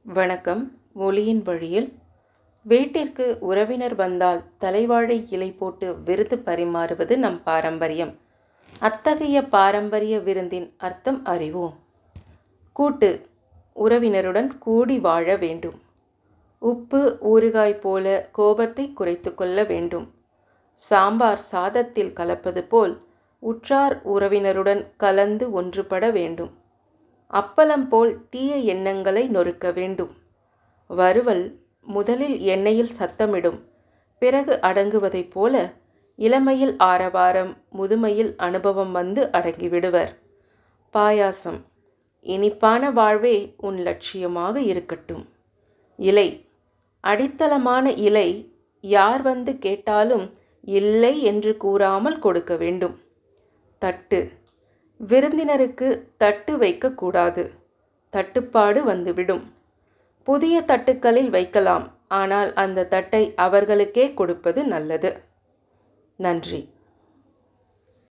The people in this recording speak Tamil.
வணக்கம். ஒளியின் வழியில். வீட்டிற்கு உறவினர் வந்தால் தலைவாழை இலை போட்டு விருந்து பரிமாறுவது நம் பாரம்பரியம். அத்தகைய பாரம்பரிய விருந்தின் அர்த்தம் அறிவோம். கூட்டு. உறவினருடன் கூடி வாழ வேண்டும். உப்பு ஊறுகாய் போல கோபத்தை குறைத்து கொள்ள வேண்டும். சாம்பார் சாதத்தில் கலப்பது போல் உற்றார் உறவினருடன் கலந்து ஒன்றுபட வேண்டும். அப்பளம் போல் தீய எண்ணங்களை நொறுக்க வேண்டும். வறுவல் முதலில் எண்ணெயில் சத்தமிடும், பிறகு அடங்குவதைப் போல இளமையில் ஆரவாரம், முதுமையில் அனுபவம் வந்து அடங்கிவிடுவர். பாயாசம். இனிப்பான வாழ்வே உன் லட்சியமாக இருக்கட்டும். இலை. அடித்தளமான இலை யார் வந்து கேட்டாலும் இல்லை என்று கூறாமல் கொடுக்க வேண்டும். தட்டு. விருந்தினருக்கு தட்டு வைக்கக்கூடாது, தட்டுப்பாடு வந்துவிடும். புதிய தட்டுக்களில் வைக்கலாம், ஆனால் அந்த தட்டை அவர்களுக்கே கொடுப்பது நல்லது. நன்றி.